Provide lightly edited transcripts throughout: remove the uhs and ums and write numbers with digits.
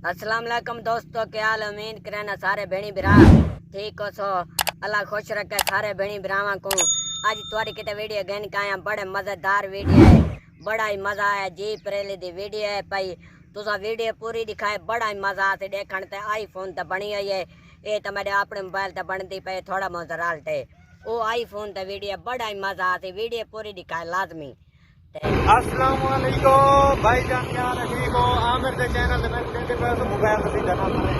अस्सलाम वालेकुम दोस्तों, क्या हाल? उम्मीद करना सारे भेणी बिरा ठीक हो सो। अल्लाह खुश रखे सारे भेणी बिरावा को। आज तुम्हारी किते वीडियो गन का आया, बड़े मजेदार वीडियो है, बड़ा ही मजा आया जी। परेली दी वीडियो है भाई, तुसा वीडियो पूरी दिखाए, बड़ा ही मजा आते देखण ते। आईफोन ते बनी हुई है, ये तो मेरे अपने मोबाइल ते बनती पे थोड़ा बहुत रालटे वो आईफोन ते वीडियो बड़ा ही मजा आती। वीडियो पूरी दिखाए लाजमी। अस्सलाम वालेकुम भाई जान, क्या ठीक हो? आमिर के चैनल में देते पे तो मोबाइल से जाना है।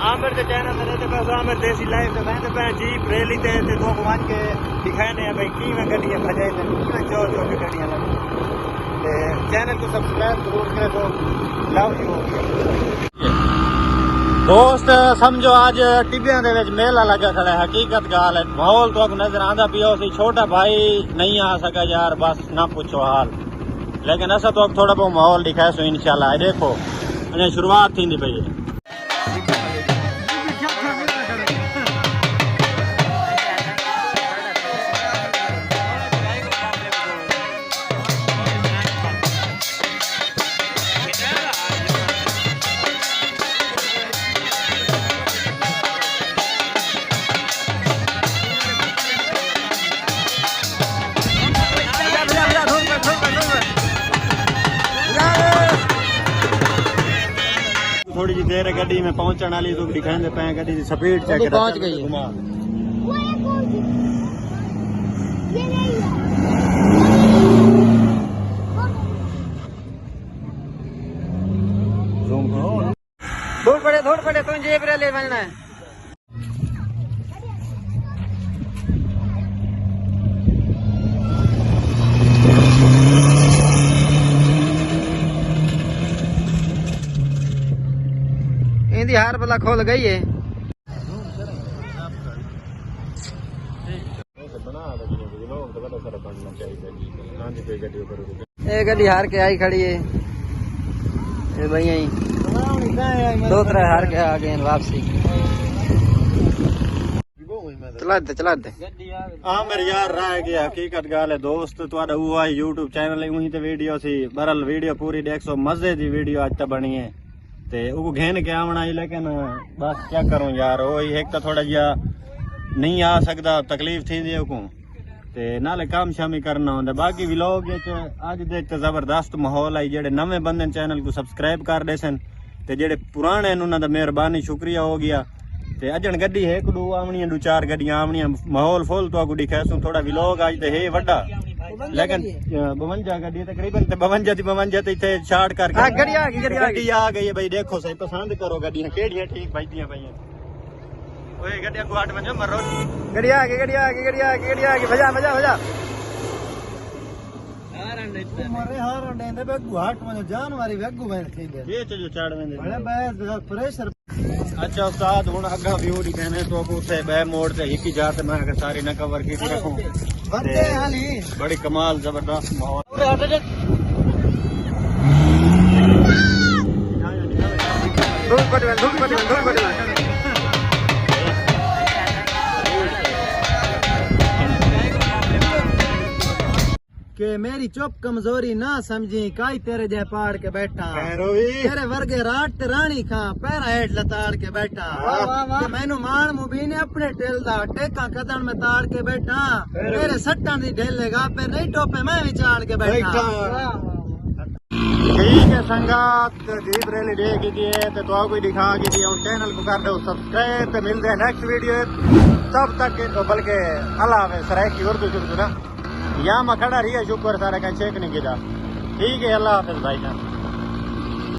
आमिर के चैनल में देते पे आमिर देसी लाइव ते मैं पे जीप रैली ते तो घुमान के दिखाने भाई की में गड्डियां भजाए ते की जो जो के गड्डियां लगी ते चैनल को सब्सक्राइब जरूर करे तो लव यू हो गया दोस्त। समझो आज टिबिया दे विच मेला लगा खड़ा है। हकीकत गाल है, माहौल तो नजर आंदा पियो सी। छोटा भाई नहीं आ सका यार, बस ना पूछो हाल। लेकिन ऐसा तो थोड़ा बहुत माहौल दिखाए सो इंशाल्लाह। देखो अने शुरुआत थी पई है। थोड़ी जी देर गड्डी में पहुंचने वाली तो दिखाने पे गड्डी की स्पीड चेक पहुंच गई है। धूड़ पड़े तुम जेब ले बनना है। इंदी हार बला खोल गई है। ये गड्डी हार के आई खड़ी है, ये भाई यही दो तरह हार के आ गए वापसी। चला दे आमिर यार रह गया। हकीकत गाल है दोस्त, तुहाडा वो आई यूट्यूब चैनल वहीं ते वीडियो सी। बरल वीडियो पूरी देख सो, मजे दी वीडियो आज तक बनी है ते वो घेन के आवना ही। लेकिन बस क्या करूं यार, वो एक तो थोड़ा जिहा नहीं आ सकता, तकलीफ थी को ते नाले काम शामी करना होंदा। बाकी व्लॉग अज दे जबरदस्त माहौल आई। जेडे नवे बंदे चैनल को सब्सक्राइब कर दे सन ते जेडे पुराने उन्हां दा मेहरबानी शुक्रिया हो गया। ते अजन गड्डी है एक दो आवनियां, दो चार गड्डियां आवनियां, माहौल फुल तो को दिखासू। थोड़ा व्लॉग आज ते है वड्डा, लेकिन 52 गड्डी तकरीबन 52 इतने शार्ट करके गड्डी आ गई है भाई। देखो सही पसंद करो गड्डियां केड़ियां ठीक बजदियां पईयां। ओए गड्डियां को 8 बजे मरो। गड्डी आ गई भजा मारे हार देंदे बे गुहाट में जान वाली वेगू में खेले ये जो चाड़ में बड़े बे प्रेशर। अच्छा उस्ताद हुन अगा व्यू दी कहने तो को से बे मोड़ ते हिकी जात मैं सारी न कवर की रखूं बंदे हाली बड़ी कमाल जबरदस्त माहौल। धूल पटवन के मेरी चुप कमजोरी ना समझी, काई तेरे जय पाड़ के बैठा तेरे वर्गे रात ते रानी खा पैरा हेठ लताड़ के बैठा। मैनू मान मुबीने अपने टेल दा टेका कदन में ताड़ के बैठा। तेरे सट्टां दी ढेलेगा पे नहीं टोपे मैं भी चाड़ के बैठा। ठीक है संगात जीप रैली देख दिए तो आपको दिखा के दिया। चैनल को कर दो सब्सक्राइब, तो मिलते हैं नेक्स्ट वीडियो। तब तक तो बल्कि अल्लाह हाफिज़। सराय की उर्दू शुरू ना यहाँ मैं खड़ा रही है, शुक्र सारा का चेक नहीं किया। ठीक है, अल्लाह हाफिज़ भाई जान।